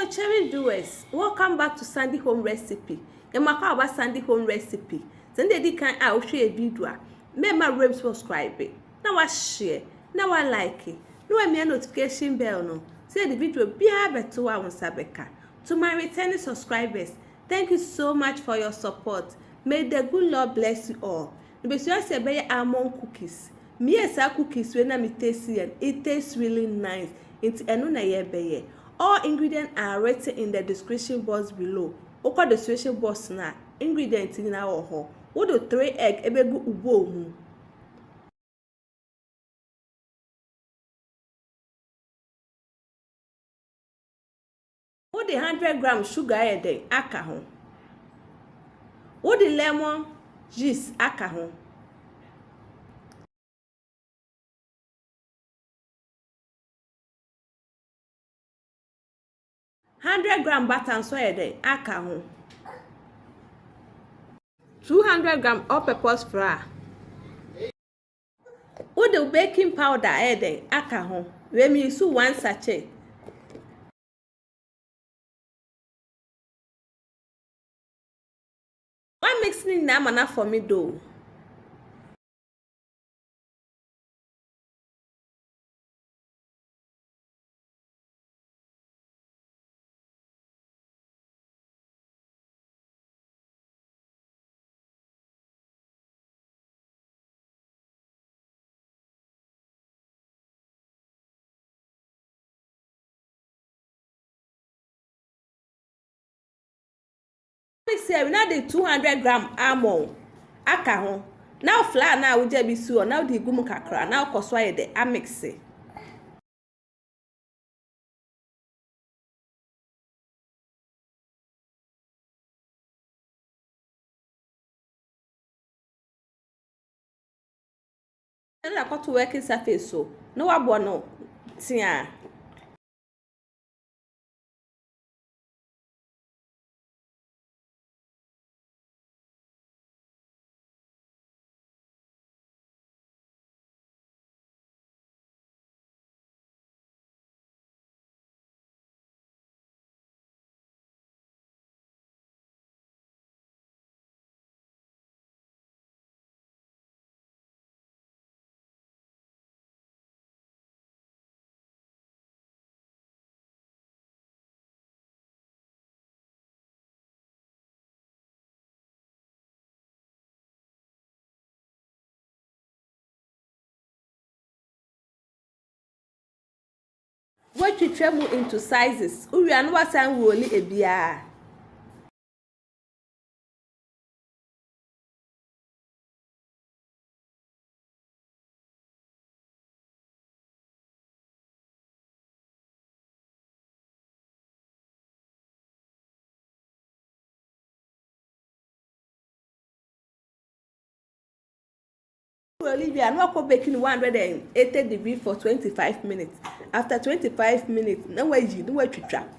cherished viewers, welcome back to Sandy Home Recipe. Emaka about Sandy Home Recipe. Sende di kan a share a video. Remember subscribe. Now I share. Now I like it. No me notification bell no. Say the video be better one sabeka. To my returning subscribers, thank you so much for your support. May the good Lord bless you all. The best you say be almond cookies. Me as cookies when I tasty and it tastes really nice. It's enuna ye be. All ingredients are written in the description box below. Oko the description box na ingredients in our home. What do 3 egg ebegu ubo mu. What the 100 g sugar ede aka ho. What the lemon juice aka ho. $100 butter and soy ede aka ho. 200 g all-purpose flour. What the baking powder ede aka ho. We me use 1 sachet. One mixing na mana for me though. Say we now the 200 g almond aka ho. Now flour now we just be so now the gumu kakra now koso ye de mix it. Na got to working surface so no abo no tia. What you travel into sizes. We are not saying we only a beer. We are not baking 180 degrees for 25 minutes. After 25 minutes, no way you do what you trap.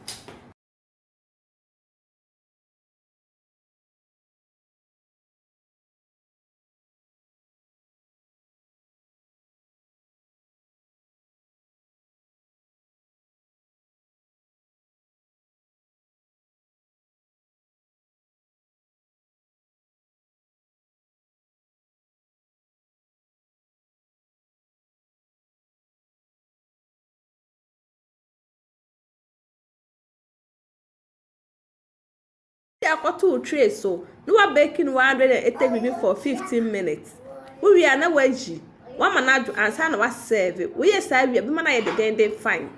I got 2 trays so no are baking 180 degrees for 15 minutes. We are not wedgie. One man and son was serve it. We are serve you, but I the fine.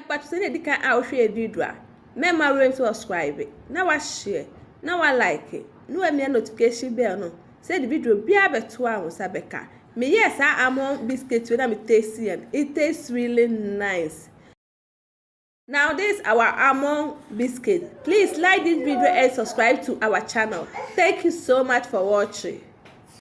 But send it can out share video. Remember to subscribe it. Now I share. Now I like it. No me notification bell no. Say the video be able to hours Sabeka. Me yes I almond biscuit when I'm tasty and it tastes really nice. Now this is our almond biscuit. Please like this video and subscribe to our channel. Thank you so much for watching.